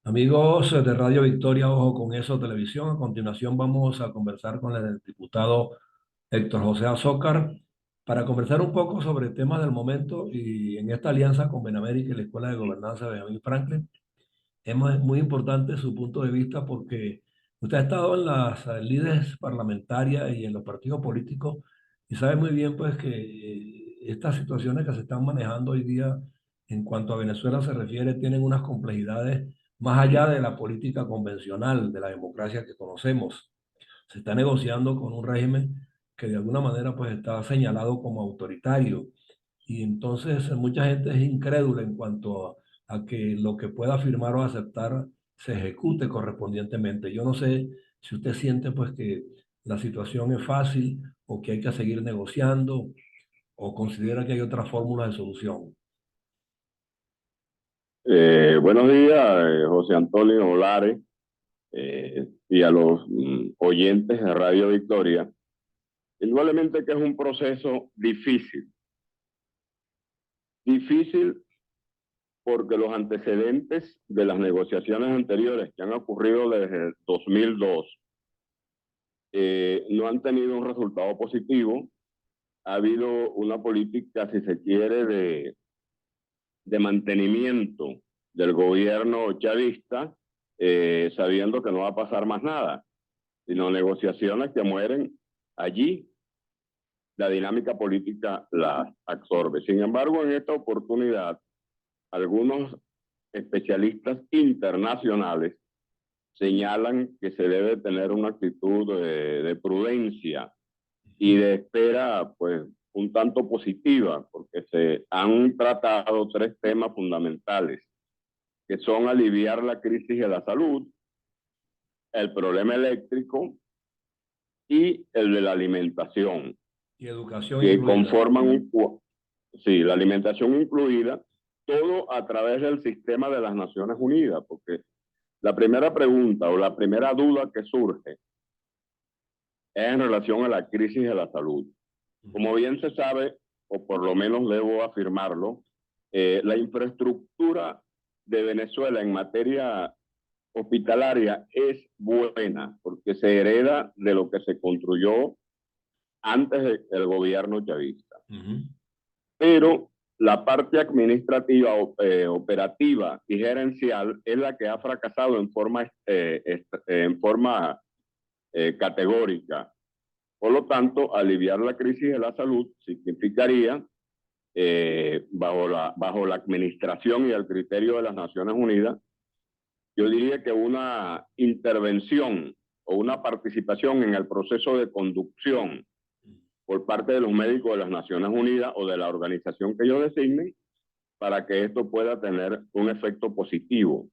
Amigos de Radio Victoria, ojo con eso, televisión. A continuación vamos a conversar con el diputado Héctor José Azócar para conversar un poco sobre el tema del momento y en esta alianza con Benamérica y la Escuela de Gobernanza de Benjamin Franklin. Es muy importante su punto de vista porque usted ha estado en las líderes parlamentarias y en los partidos políticos y sabe muy bien pues que estas situaciones que se están manejando hoy día en cuanto a Venezuela se refiere tienen unas complejidades más allá de la política convencional, de la democracia que conocemos. Se está negociando con un régimen que de alguna manera pues está señalado como autoritario y entonces mucha gente es incrédula en cuanto a que lo que pueda firmar o aceptar se ejecute correspondientemente. Yo no sé si usted siente pues que la situación es fácil o que hay que seguir negociando o considera que hay otra fórmula de solución. Buenos días, José Antonio Olares, y a los oyentes de Radio Victoria. Indudablemente que es un proceso difícil. Difícil porque los antecedentes de las negociaciones anteriores que han ocurrido desde el 2002 no han tenido un resultado positivo. Ha habido una política, si se quiere, de mantenimiento del gobierno chavista, sabiendo que no va a pasar más nada, sino negociaciones que mueren allí. La dinámica política las absorbe. Sin embargo, en esta oportunidad, algunos especialistas internacionales señalan que se debe tener una actitud de prudencia y de espera, pues, un tanto positiva, porque se han tratado tres temas fundamentales, que son aliviar la crisis de la salud, el problema eléctrico y el de la alimentación, Y educación que incluida. conforman sí, la alimentación incluida, todo a través del sistema de las Naciones Unidas, porque la primera pregunta o la primera duda que surge es en relación a la crisis de la salud. Como bien se sabe, o por lo menos debo afirmarlo, la infraestructura de Venezuela en materia hospitalaria es buena, porque se hereda de lo que se construyó antes del gobierno chavista. Pero la parte administrativa, operativa y gerencial es la que ha fracasado en forma categórica. Por lo tanto, aliviar la crisis de la salud significaría, bajo la administración y el criterio de las Naciones Unidas, yo diría que una intervención o una participación en el proceso de conducción por parte de los médicos de las Naciones Unidas o de la organización que ellos designen para que esto pueda tener un efecto positivo.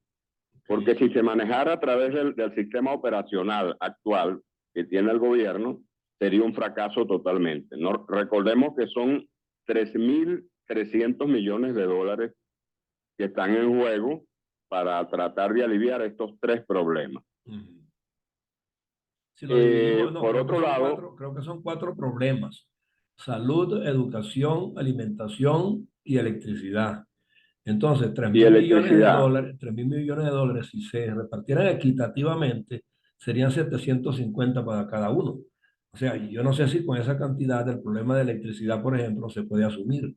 Porque si se manejara a través del sistema operacional actual que tiene el gobierno, sería un fracaso totalmente. No, recordemos que son 3.300 millones de dólares que están en juego para tratar de aliviar estos tres problemas. Si lo dividimos, no, Por otro lado, creo que son cuatro problemas: salud, educación, alimentación y electricidad. Entonces, tres y mil millones de electricidad. dólares, 3.000 millones de dólares, si se repartieran equitativamente, serían 750 para cada uno. O sea, yo no sé si con esa cantidad el problema de electricidad, por ejemplo, se puede asumir.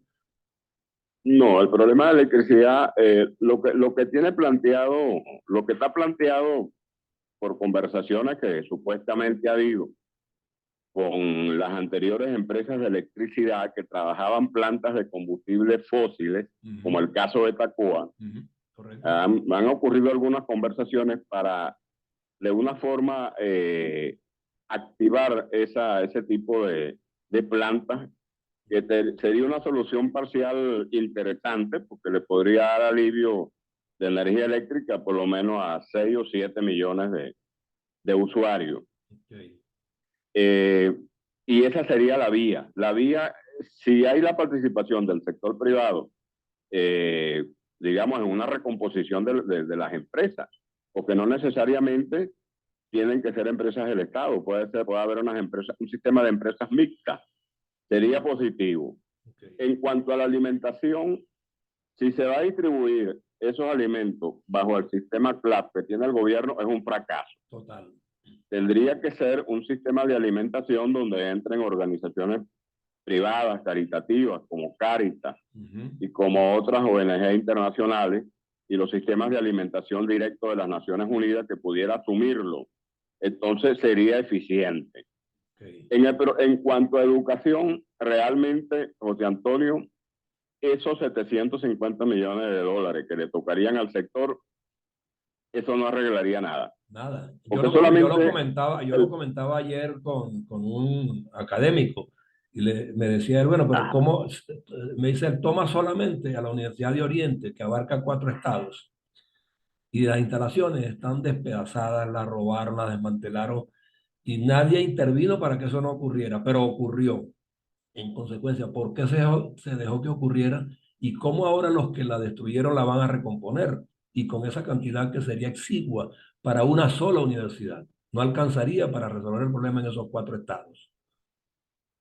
No, el problema de electricidad, lo que tiene planteado, lo que está planteado por conversaciones que supuestamente ha habido con las anteriores empresas de electricidad que trabajaban plantas de combustibles fósiles, como el caso de Tacoa, Correcto. han ocurrido algunas conversaciones para, de una forma, activar ese tipo de plantas, que sería una solución parcial interesante, porque le podría dar alivio de energía eléctrica por lo menos a 6 o 7 millones de usuarios. Okay. Y esa sería la vía. La vía, si hay la participación del sector privado, eh, digamos, en una recomposición de las empresas, porque no necesariamente tienen que ser empresas del Estado, puede haber unas empresas, un sistema de empresas mixtas, sería positivo. Okay. En cuanto a la alimentación, Si se va a distribuir esos alimentos bajo el sistema CLAP que tiene el gobierno, es un fracaso. Total. Tendría que ser un sistema de alimentación donde entren organizaciones privadas, caritativas, como Cáritas y como otras ONG internacionales, y los sistemas de alimentación directo de las Naciones Unidas que pudiera asumirlo. Entonces sería eficiente. Okay. Pero en cuanto a educación, realmente, José Antonio, esos 750 millones de dólares que le tocarían al sector, eso no arreglaría nada. Nada. Porque solamente Yo lo comentaba ayer con un académico y me decía él, bueno, pero ¿cómo? Me dice, él toma solamente a la Universidad de Oriente, que abarca 4 estados, y las instalaciones están despedazadas, las robaron, las desmantelaron, y nadie intervino para que eso no ocurriera, pero ocurrió. En consecuencia, ¿por qué se dejó que ocurriera? ¿Y cómo ahora los que la destruyeron la van a recomponer? Y con esa cantidad que sería exigua para una sola universidad. No alcanzaría para resolver el problema en esos 4 estados.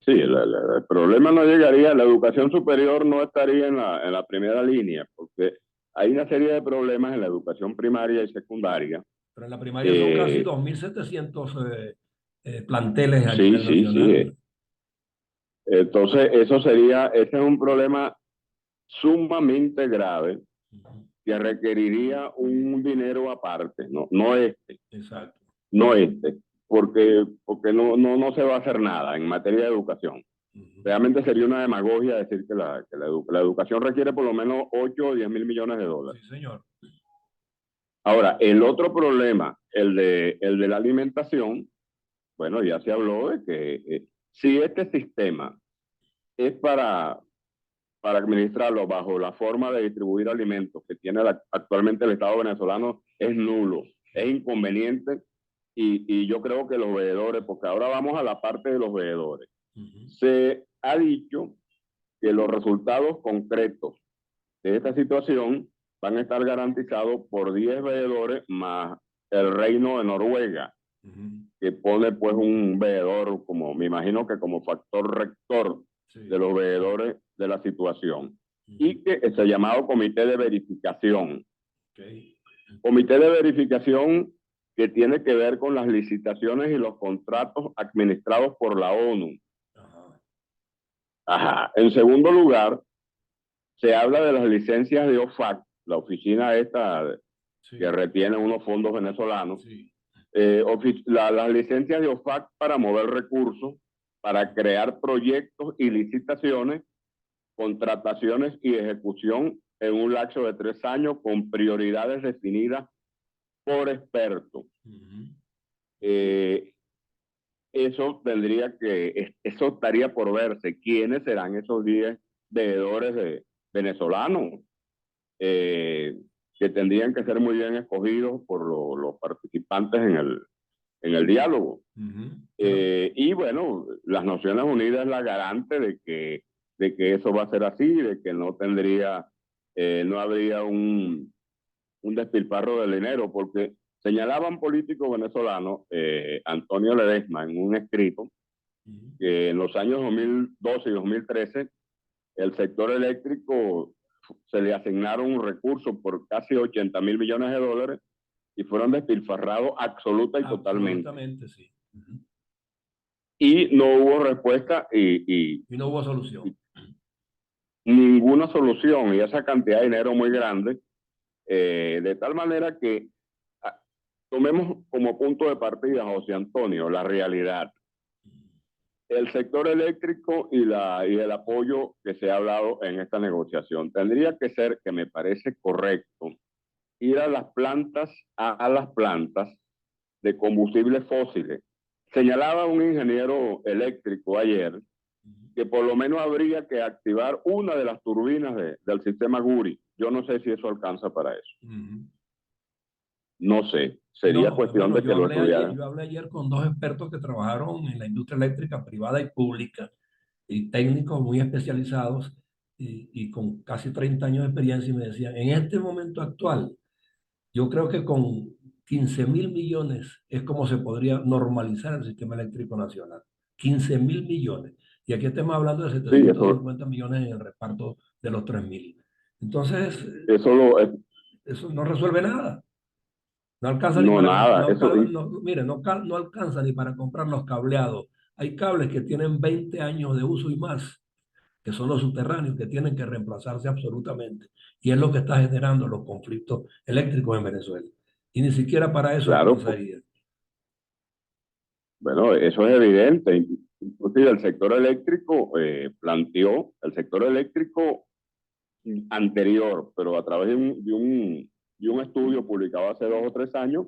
sí, el problema no llegaría, la educación superior no estaría en la primera línea, porque hay una serie de problemas en la educación primaria y secundaria. Pero en la primaria son casi 2.700 planteles a Sí, nivel sí, sí. nacional. Entonces, ese es un problema sumamente grave que requeriría un dinero aparte, no este, Exacto. no este, porque no se va a hacer nada en materia de educación. Realmente sería una demagogia decir que la educación requiere por lo menos 8 o 10 mil millones de dólares. Sí, señor. Ahora, el otro problema, el de la alimentación, bueno, ya se habló de que si este sistema es para administrarlo bajo la forma de distribuir alimentos que tiene actualmente el Estado venezolano, es nulo, es inconveniente, y yo creo que los veedores, porque ahora vamos a la parte de los veedores, se ha dicho que los resultados concretos de esta situación van a estar garantizados por 10 veedores más el Reino de Noruega, que pone pues un veedor, como me imagino que como factor rector de los veedores de la situación, y que es el llamado comité de verificación. Comité de verificación que tiene que ver con las licitaciones y los contratos administrados por la ONU. Ajá. En segundo lugar, se habla de las licencias de OFAC, la oficina esta que retiene unos fondos venezolanos. Las licencias de OFAC para mover recursos, para crear proyectos y licitaciones, contrataciones y ejecución en un lapso de 3 años con prioridades definidas por expertos. Eso estaría por verse. ¿Quiénes serán esos 10 veedores venezolanos? Que tendrían que ser muy bien escogidos por los participantes en el diálogo. Y bueno, las Naciones Unidas es la garante de que eso va a ser así, de que no habría un despilfarro del dinero, porque señalaban políticos venezolanos, Antonio Ledesma, en un escrito, que en los años 2012 y 2013 el sector eléctrico se le asignaron un recurso por casi 80 mil millones de dólares y fueron despilfarrados totalmente. Absolutamente, sí. Y no hubo respuesta y no hubo solución. Ninguna solución, y esa cantidad de dinero muy grande, de tal manera que tomemos como punto de partida, José Antonio, la realidad. El sector eléctrico y el apoyo que se ha hablado en esta negociación. Tendría que ser, que me parece correcto, ir a las plantas de combustibles fósiles. Señalaba un ingeniero eléctrico ayer que por lo menos habría que activar una de las turbinas del sistema Guri. Yo no sé si eso alcanza para eso. No sé, sería cuestión de que lo estudiaran. Yo hablé ayer con 2 expertos que trabajaron en la industria eléctrica privada y pública, y técnicos muy especializados y con casi 30 años de experiencia, y me decían, en este momento actual, yo creo que con 15.000 millones es como se podría normalizar el sistema eléctrico nacional. 15.000 millones. Y aquí estamos hablando de 750 millones en el reparto de los 3.000. Entonces, Eso lo, eso no resuelve nada. No alcanza ni no, para, nada, eso, mire, no alcanza ni para comprar los cableados. Hay cables que tienen 20 años de uso y más, que son los subterráneos, que tienen que reemplazarse absolutamente. Y es lo que está generando los conflictos eléctricos en Venezuela. Y ni siquiera para eso claro, alcanzaría. bueno, eso es evidente. Inclusive el sector eléctrico planteó, el sector eléctrico anterior, pero a través de un estudio publicado hace 2 o 3 años,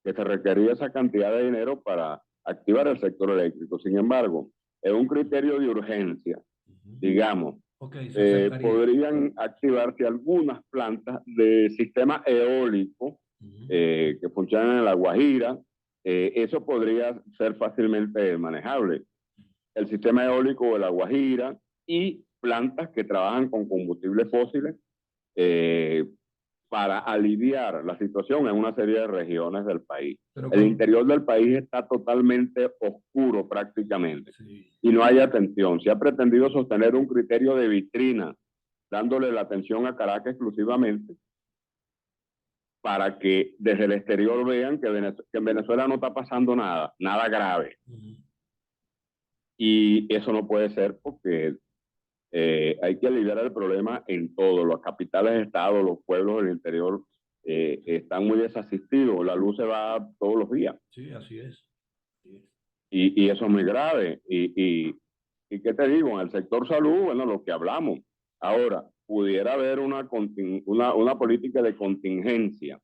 que se requería esa cantidad de dinero para activar el sector eléctrico. Sin embargo, es un criterio de urgencia, digamos, Ok, se aceptaría. podrían activarse algunas plantas de sistema eólico que funcionan en La Guajira. Eso podría ser fácilmente manejable. El sistema eólico de La Guajira y plantas que trabajan con combustibles fósiles eh, para aliviar la situación en una serie de regiones del país. Pero El con, interior del país está totalmente oscuro prácticamente sí. y no hay atención. Se ha pretendido sostener un criterio de vitrina, dándole la atención a Caracas exclusivamente para que desde el exterior vean que en Venezuela no está pasando nada, nada grave. Y eso no puede ser porque hay que aliviar el problema en todo. Las capitales de estado, los pueblos del interior están muy desasistidos. La luz se va todos los días. Sí, así es. Sí. Y eso es muy grave. Y qué te digo, en el sector salud, bueno, lo que hablamos. Ahora, pudiera haber una política de contingencia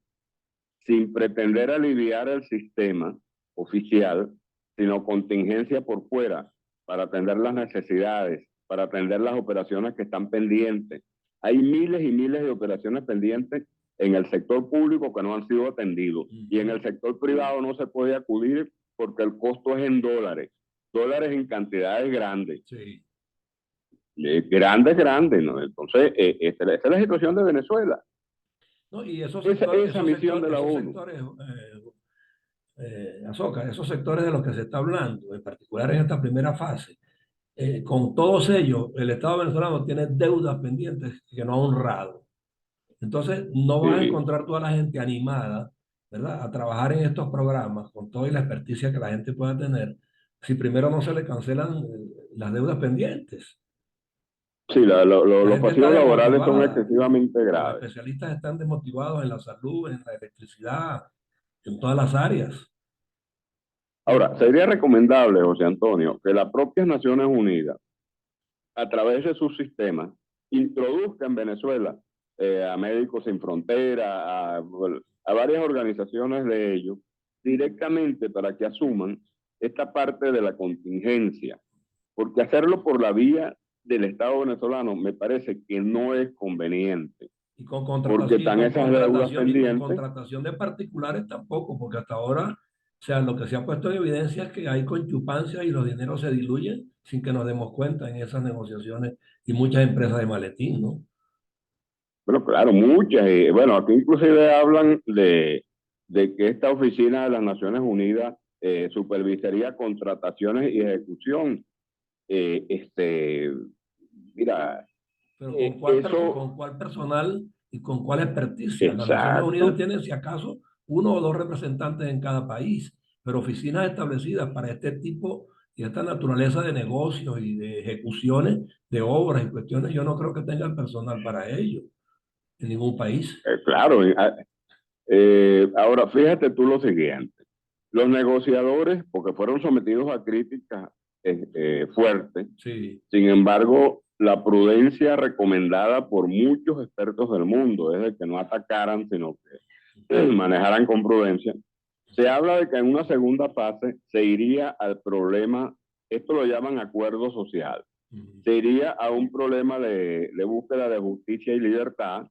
sin pretender aliviar el sistema oficial, sino contingencia por fuera para atender las necesidades, para atender las operaciones que están pendientes. Hay miles y miles de operaciones pendientes en el sector público que no han sido atendidos y en el sector privado no se puede acudir porque el costo es en dólares, dólares en cantidades grandes. Sí. Grandes, ¿no? Entonces, esa es la situación de Venezuela. No, y Esa misión de la esos ONU. sectores, Azócar, esos sectores de los que se está hablando, en particular en esta primera fase, con todos ellos, el Estado venezolano tiene deudas pendientes que no ha honrado. Entonces, no vas a Sí, encontrar toda la gente animada, ¿verdad?, a trabajar en estos programas con toda la experticia que la gente pueda tener, si primero no se le cancelan las deudas pendientes. sí, La los gente está pasivos laborales son desmotivada, excesivamente los graves. especialistas están desmotivados en la salud, en la electricidad, en todas las áreas. Ahora, sería recomendable, José Antonio, que las propias Naciones Unidas, a través de sus sistemas, introduzca en Venezuela a Médicos Sin Frontera, a varias organizaciones de ellos, directamente para que asuman esta parte de la contingencia, porque hacerlo por la vía del Estado venezolano me parece que no es conveniente, Y con porque contratación, están esas deudas y con pendientes. contratación de particulares tampoco, porque hasta ahora, o sea, lo que se ha puesto en evidencia es que hay conchupancia y los dineros se diluyen sin que nos demos cuenta en esas negociaciones y muchas empresas de maletín, ¿no? Bueno, claro, muchas. Bueno, aquí inclusive hablan de que esta oficina de las Naciones Unidas supervisaría contrataciones y ejecución. Este, mira, Pero eso, con cuál personal y con cuál experticia. Las Naciones Unidas exacto. tienen, si acaso, uno o dos representantes en cada país, pero oficinas establecidas para este tipo y esta naturaleza de negocios y de ejecuciones de obras y cuestiones, yo no creo que tengan personal para ello en ningún país. Claro. Ahora, fíjate tú lo siguiente. Los negociadores, porque fueron sometidos a críticas fuertes, Sí, sin embargo, la prudencia recomendada por muchos expertos del mundo es de que no atacaran, sino que manejaran con prudencia. Se habla de que en una segunda fase se iría al problema, esto lo llaman acuerdo social, se iría a un problema de búsqueda de justicia y libertad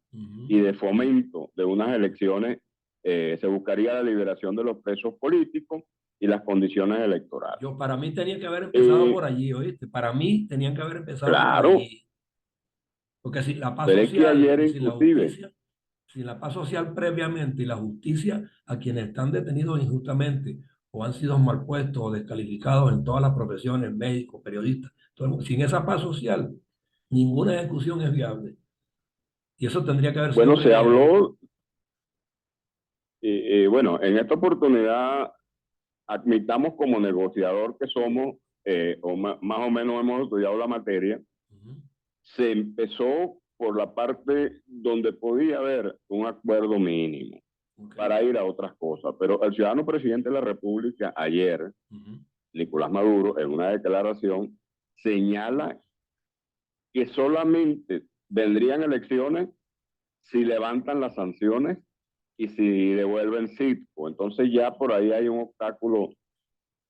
y de fomento de unas elecciones. Se buscaría la liberación de los presos políticos y las condiciones electorales. para mí tenía que haber empezado por Eh, allí, ¿oíste? Para mí tenían que haber empezado por claro, allí, porque si la paz pero es que social ayer y si la inclusive, justicia, si la paz social previamente y la justicia a quienes están detenidos injustamente o han sido mal puestos o descalificados en todas las profesiones, médicos, periodistas, sin esa paz social, ninguna ejecución es viable. Y eso tendría que haber sido Bueno, se primero. habló, bueno, en esta oportunidad admitamos como negociador que somos, más o menos hemos estudiado la materia, Ujú. se empezó por la parte donde podía haber un acuerdo mínimo Ok. para ir a otras cosas, pero el ciudadano presidente de la República ayer, Ujú. Nicolás Maduro, en una declaración, señala que solamente vendrían elecciones si levantan las sanciones y si devuelven Citco. Entonces ya por ahí hay un obstáculo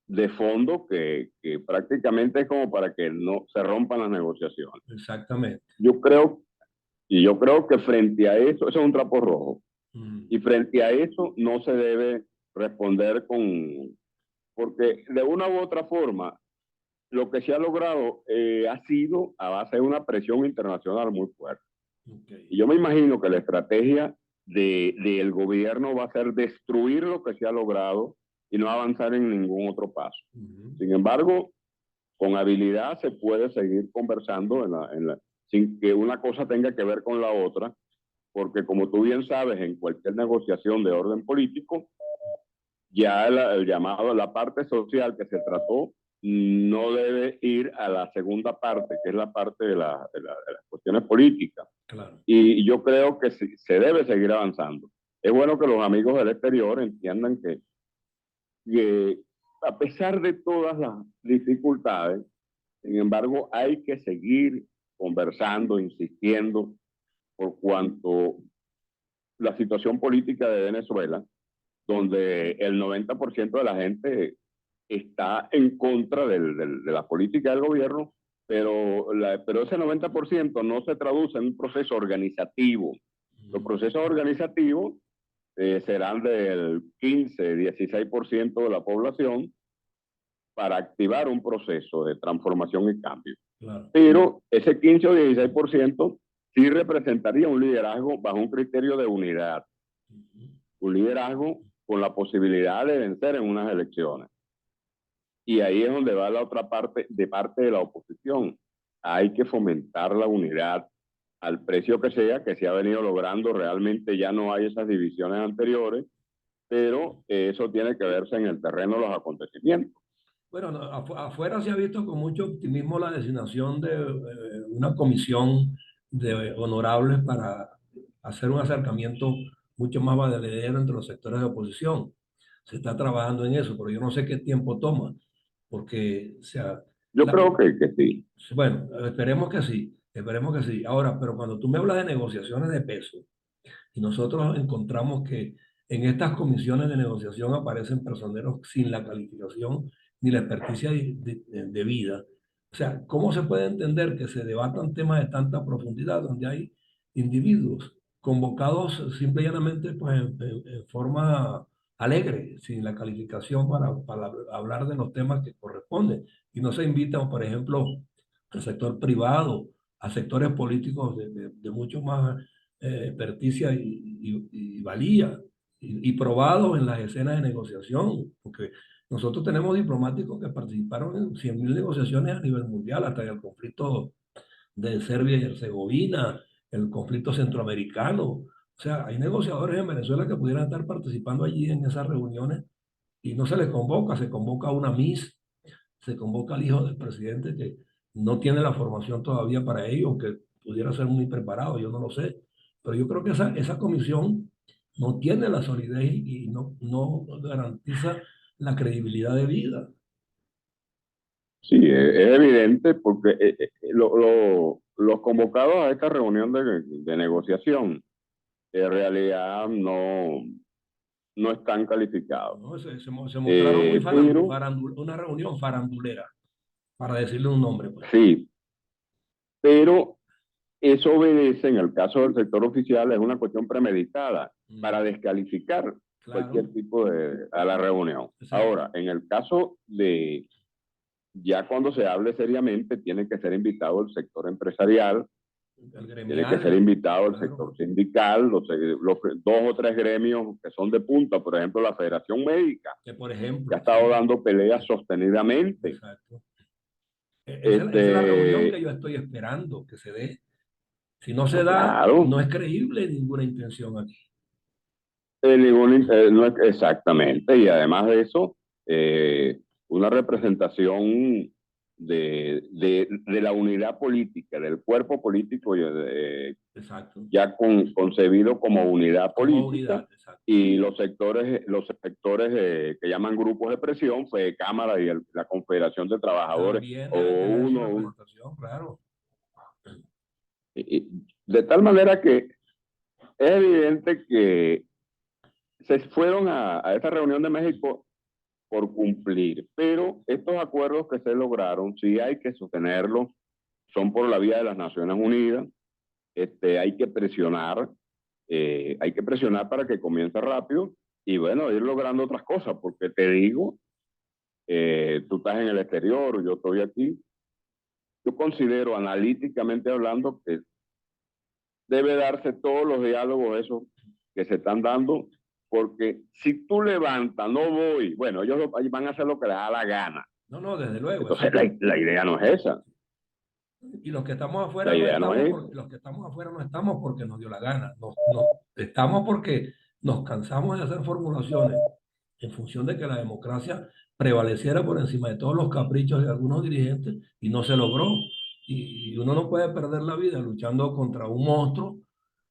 de fondo que prácticamente es como para que no se rompan las negociaciones. Exactamente. Yo creo, y yo creo que frente a eso es un trapo rojo, Ujú. y frente a eso no se debe responder porque de una u otra forma, lo que se ha logrado ha sido a base de una presión internacional muy fuerte. Ok. Y yo me imagino que la estrategia del gobierno va a ser destruir lo que se ha logrado y no avanzar en ningún otro paso. Ujú. Sin embargo, con habilidad se puede seguir conversando sin que una cosa tenga que ver con la otra, porque como tú bien sabes, en cualquier negociación de orden político, ya el llamado, la parte social que se trató, no debe ir a la segunda parte, que es la parte de las cuestiones políticas. Claro. Y yo creo que sí, se debe seguir avanzando. Es bueno que los amigos del exterior entiendan que a pesar de todas las dificultades, sin embargo, hay que seguir conversando, insistiendo, por cuanto la situación política de Venezuela, donde el 90% de la gente está en contra de la política del gobierno, pero ese 90% no se traduce en un proceso organizativo. Los Ujú. procesos organizativos serán del 15-16% de la población para activar un proceso de transformación y cambio. Claro. Pero ese 15 o 16% sí representaría un liderazgo bajo un criterio de unidad, Ujú. un liderazgo con la posibilidad de vencer en unas elecciones. Y ahí es donde va la otra parte de la oposición. Hay que fomentar la unidad al precio que sea, que se ha venido logrando. Realmente ya no hay esas divisiones anteriores, pero eso tiene que verse en el terreno de los acontecimientos. Bueno, afuera se ha visto con mucho optimismo la designación de una comisión de honorables para hacer un acercamiento mucho más valedero entre los sectores de oposición. Se está trabajando en eso, pero yo no sé qué tiempo toma, porque, o sea, Yo creo que sí. bueno, esperemos que sí, esperemos que sí. Ahora, pero cuando tú me hablas de negociaciones de peso, y nosotros encontramos que en estas comisiones de negociación aparecen personeros sin la calificación ni la experticia de vida. O sea, ¿cómo se puede entender que se debatan temas de tanta profundidad donde hay individuos convocados simple y llanamente pues, en forma alegre, sin la calificación para hablar de los temas que corresponden? Y no se invitan, por ejemplo, al sector privado, a sectores políticos de mucho más experticia y valía y probado en las escenas de negociación, porque nosotros tenemos diplomáticos que participaron en 100.000 negociaciones a nivel mundial, hasta en el conflicto de Serbia y Herzegovina, el conflicto centroamericano. O sea, hay negociadores en Venezuela que pudieran estar participando allí en esas reuniones y no se les convoca, se convoca a una Miss, se convoca al hijo del presidente que no tiene la formación todavía para ello, aunque pudiera ser muy preparado, yo no lo sé. Pero yo creo que esa comisión no tiene la solidez y no garantiza la credibilidad de vida. Sí, es evidente porque los convocados a esta reunión de negociación en realidad no están calificados. ¿No? Se mostraron muy Pero una reunión farandulera, para decirle un nombre, pues. sí, pero eso obedece, en el caso del sector oficial, es una cuestión premeditada para Mm, descalificar claro, cualquier tipo a la reunión. exacto. Ahora, en el caso ya cuando se hable seriamente, tiene que ser invitado el sector empresarial, El tiene que gremial, ser invitado el claro, sector sindical, los dos o tres gremios que son de punta, por ejemplo, la Federación Médica, que por que ha ejemplo, estado sí, dando peleas sostenidamente. exacto. Esa es la reunión que Este, yo estoy esperando que se dé Si no se No, da, claro. no es creíble ninguna intención aquí. No es- exactamente. Y además de eso, eh, una representación de la unidad política, del cuerpo político Exacto. ya concebido como unidad Como política, unidad, exacto. y los sectores que llaman grupos de presión, fue Cámara y la Confederación de Trabajadores, También o deben tener su uno. representación, claro. De tal manera que es evidente que se fueron a esta reunión de México por cumplir, pero estos acuerdos que se lograron, sí hay que sostenerlos, son por la vía de las Naciones Unidas. Hay que presionar para que comience rápido y bueno, ir logrando otras cosas, porque te digo, tú estás en el exterior, yo estoy aquí, yo considero analíticamente hablando que debe darse todos los diálogos esos que se están dando, porque si tú levantas, no voy, bueno, ellos van a hacer lo que les da la gana. No, no, desde luego, eso Entonces está. la idea no es esa, Y los que estamos la afuera no idea no estamos es esa. porque los que estamos afuera no estamos porque nos dio la gana. Estamos porque nos cansamos de hacer formulaciones en función de que la democracia prevaleciera por encima de todos los caprichos de algunos dirigentes y no se logró. Y uno no puede perder la vida luchando contra un monstruo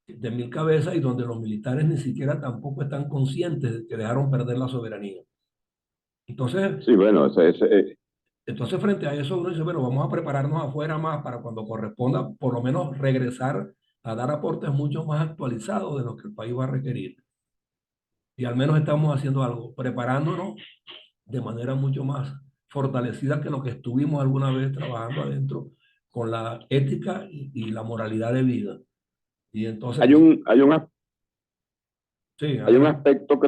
de mil cabezas y donde los militares ni siquiera tampoco están conscientes de que dejaron perder la soberanía. Entonces, Sí, bueno, entonces, frente a eso, uno dice, bueno, vamos a prepararnos afuera más para cuando corresponda, por lo menos regresar a dar aportes mucho más actualizados de lo que el país va a requerir. Y al menos estamos haciendo algo, preparándonos de manera mucho más fortalecida que lo que estuvimos alguna vez trabajando adentro con la ética y la moralidad de vida. Y entonces, hay un, hay un, sí, hay un adelante. aspecto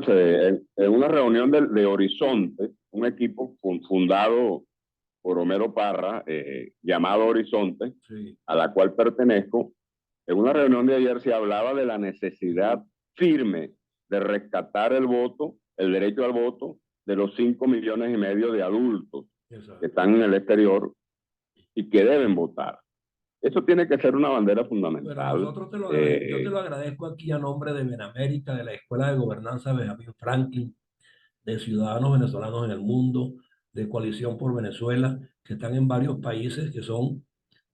en una reunión de Horizonte, un equipo fundado por Homero Parra, llamado Horizonte, Sí, a la cual pertenezco. En una reunión de ayer se hablaba de la necesidad firme de rescatar el derecho al voto de los 5,5 millones de adultos que exacto. están en el exterior y que deben votar. Eso tiene que ser una bandera Bueno, fundamental. nosotros te lo agradecemos. Yo te Eh, lo agradezco aquí a nombre de Benamérica, de la Escuela de Gobernanza Benjamín Franklin, de ciudadanos venezolanos en el mundo, de Coalición por Venezuela, que están en varios países, que son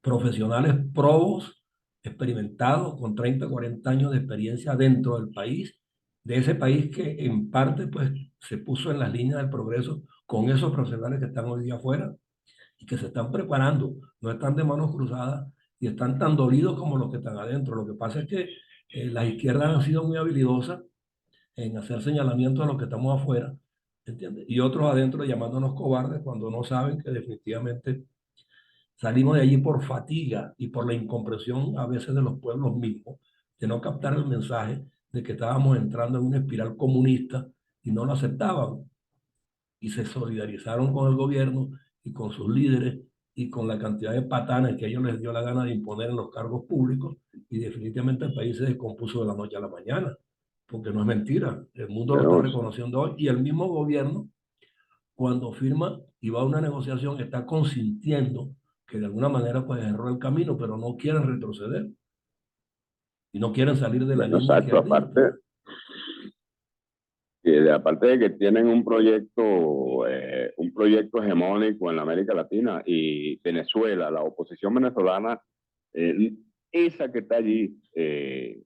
profesionales probos, experimentados, con 30, 40 años de experiencia dentro del país, de ese país que en parte pues se puso en las líneas del progreso con esos profesionales que están hoy día afuera y que se están preparando, no están de manos cruzadas y están tan dolidos como los que están adentro. Lo que pasa es que las izquierdas han sido muy habilidosas en hacer señalamientos a los que estamos afuera, ¿entiendes? Y otros adentro llamándonos cobardes cuando no saben que definitivamente salimos de allí por fatiga y por la incomprensión a veces de los pueblos mismos, de no captar el mensaje de que estábamos entrando en una espiral comunista y no lo aceptaban y se solidarizaron con el gobierno y con sus líderes y con la cantidad de patanes que a ellos les dio la gana de imponer en los cargos públicos y definitivamente el país se descompuso de la noche a la mañana, porque no es mentira, el mundo lo está bueno, reconociendo hoy y el mismo gobierno cuando firma y va a una negociación está consintiendo que de alguna manera pues erró el camino, pero no quieren retroceder y no quieren salir de la bueno, línea exacto, izquierdista. aparte de que tienen un proyecto hegemónico en la América Latina y Venezuela, la oposición venezolana, eh, esa que está allí,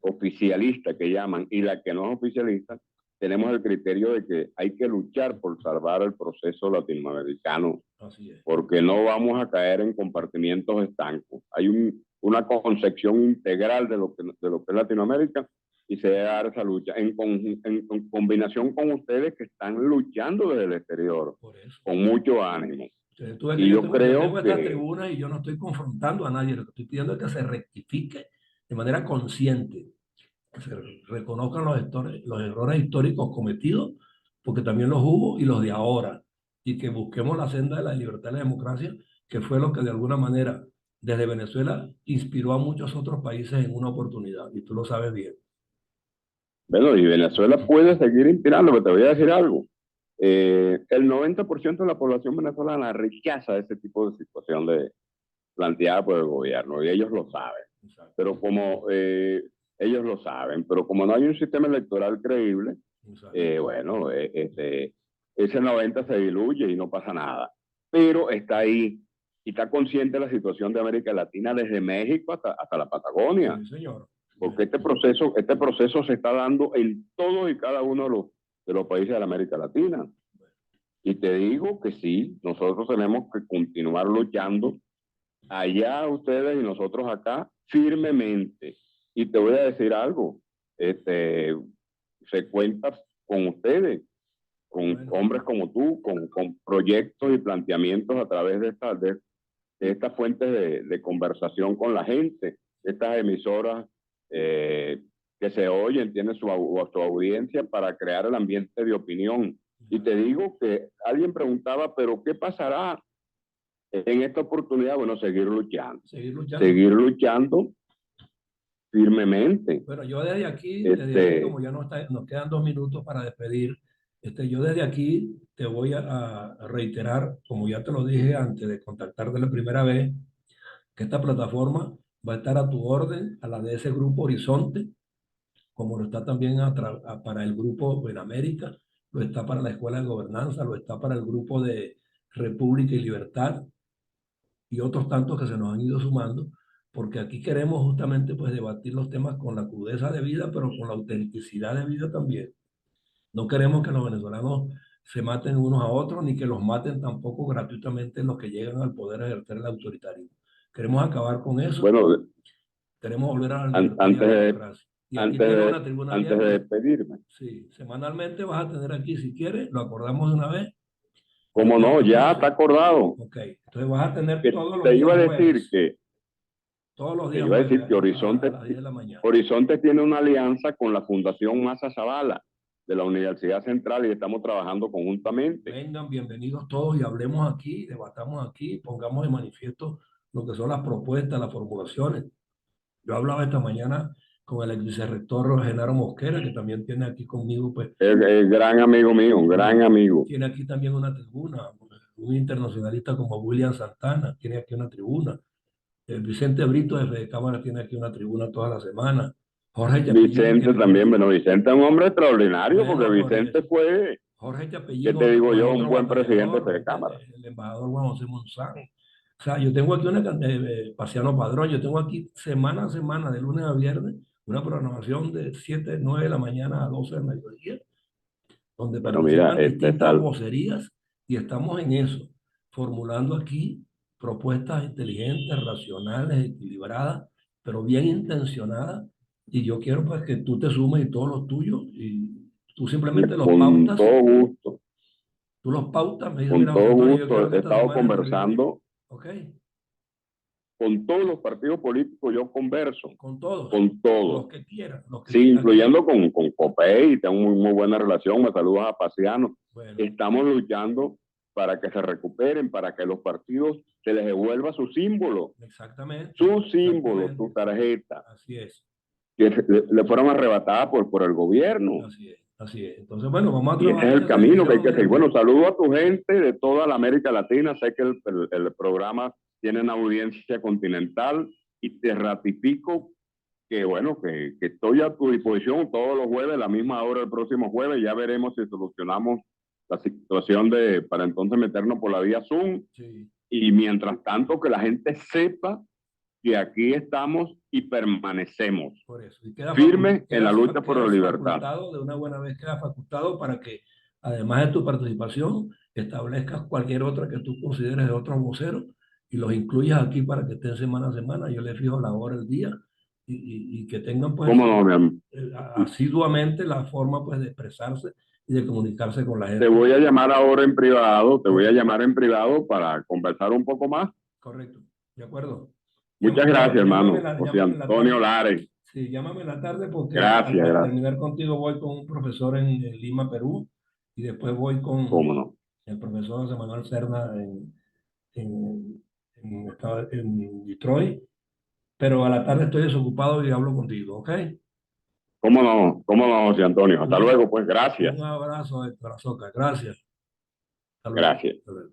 oficialista que llaman, y la que no es oficialista, tenemos el criterio de que hay que luchar por salvar el proceso latinoamericano, Así es. porque no vamos a caer en compartimientos estancos. Hay una concepción integral de lo que es Latinoamérica y se debe dar esa lucha en combinación con ustedes que están luchando desde el exterior Por eso. con mucho ánimo. Tú ves que Y yo yo tengo creo estas que, tribunas y yo no estoy confrontando a nadie, lo que estoy pidiendo es que se rectifique de manera consciente, que se reconozcan los errores históricos cometidos, porque también los hubo y los de ahora, y que busquemos la senda de la libertad y la democracia, que fue lo que de alguna manera desde Venezuela inspiró a muchos otros países en una oportunidad, y tú lo sabes bien. bueno, y Venezuela puede seguir inspirando, pero te voy a decir algo. El 90% de la población venezolana rechaza ese tipo de situación planteada por el gobierno, y ellos lo saben. Exacto. pero como ellos lo saben, pero como no hay un sistema electoral creíble, bueno, ese 90 se diluye y no pasa nada. Pero está ahí y está consciente de la situación de América Latina desde México hasta la Patagonia. Sí, señor. Porque este proceso se está dando en todos y cada uno de los países de la América Latina. Y te digo que sí, nosotros tenemos que continuar luchando, allá ustedes y nosotros acá, firmemente. Y te voy a decir algo, se cuenta con ustedes, con hombres como tú, con proyectos y planteamientos a través de estas fuentes de conversación con la gente, estas emisoras que se oyen, tienen su audiencia para crear el ambiente de opinión. Y te digo que alguien preguntaba, pero ¿qué pasará en esta oportunidad? Bueno, seguir luchando. Seguir luchando firmemente. Bueno, yo desde aquí, como ya nos quedan 2 minutos para despedir, yo desde aquí te voy a reiterar, como ya te lo dije antes de contactarte la primera vez, que esta plataforma va a estar a tu orden, a la de ese grupo Horizonte, como lo está también para el grupo Buenamérica, lo está para la Escuela de Gobernanza, lo está para el grupo de República y Libertad y otros tantos que se nos han ido sumando, porque aquí queremos justamente pues debatir los temas con la crudeza de vida, pero con la autenticidad de vida también. No queremos que los venezolanos se maten unos a otros, ni que los maten tampoco gratuitamente los que llegan al poder a ejercer el autoritarismo. Queremos acabar con eso. Bueno, queremos volver a la libertad y a la democracia. Y aquí tienes una tribuna antes abierta. de despedirme. Sí, semanalmente vas a tener aquí, si quieres, lo acordamos de una vez. ¿Cómo no? Ya está acordado. Ok, entonces vas a tener todos los días. Te iba a decir que todos los días iba a decir que Horizonte, a las 10 de la mañana. Horizonte tiene una alianza con la Fundación Massa Zavala de la Universidad Central y estamos trabajando conjuntamente. Vengan, bienvenidos todos y hablemos aquí, debatamos aquí, pongamos de manifiesto lo que son las propuestas, las formulaciones. Yo hablaba esta mañana con el ex vicerrector Genaro Mosquera, que también tiene aquí conmigo, pues. El gran amigo mío, un gran amigo. Tiene aquí también una tribuna, un internacionalista como William Santana, tiene aquí una tribuna. Vicente Brito de Fede Cámara tiene aquí una tribuna toda la semana. Jorge Chapellín Vicente también, bueno, Vicente es un hombre extraordinario, porque Vicente fue, Jorge Chapellín, ¿qué te digo yo? Un buen presidente de Fede Cámara. El embajador Juan José Monzán. O sea, yo tengo aquí Paciano Padrón, yo tengo aquí semana a semana, de lunes a viernes, una programación de 7, 9 de la mañana a 12 del mediodía, donde participan distintas vocerías y estamos en eso, formulando aquí propuestas inteligentes, racionales, equilibradas, pero bien intencionadas. Y yo quiero pues que tú te sumes y todos los tuyos, y tú simplemente los pautas. Con todo gusto. Tú los pautas, me dices, con mira, todo Antonio, gusto, he estado conversando. Okay. Con todos los partidos políticos yo converso. Con todos. Con todos. Los que quieran. Sí, incluyendo con COPEI, tengo muy buena relación, me saludas a Paciano. Bueno. Estamos luchando para que se recuperen, para que los partidos se les devuelva su símbolo. Exactamente. Su símbolo, su tarjeta. Así es. Que le fueron arrebatadas por el gobierno. Así es. Así es. Entonces, bueno, vamos a trabajar. Y ese es el camino que hay que seguir. Bueno, saludo a tu gente de toda la América Latina. Sé que el programa tiene una audiencia continental y te ratifico que, bueno, que estoy a tu disposición todos los jueves, a la misma hora el próximo jueves. Ya veremos si solucionamos la situación para entonces meternos por la vía Zoom. Sí. Y mientras tanto, que la gente sepa que aquí estamos y permanecemos firmes en la lucha por la libertad. De una buena vez queda facultado para que, además de tu participación, establezcas cualquier otra que tú consideres de otros voceros y los incluyas aquí para que estén semana a semana. Yo les fijo la hora, el día y que tengan pues asiduamente la forma pues de expresarse y de comunicarse con la gente. Te voy a llamar ahora en privado, para conversar un poco más. Correcto, de acuerdo. Muchas gracias, hermano. José Antonio Lares. Sí, llámame en la tarde porque gracias, al terminar contigo voy con un profesor en Lima, Perú, y después voy con el profesor José Manuel Cerna en Detroit, pero a la tarde estoy desocupado y hablo contigo, ¿ok? ¿Cómo no, José Antonio? Hasta luego, pues, gracias. Un abrazo, Héctor Azoka, gracias. Gracias. Hasta luego.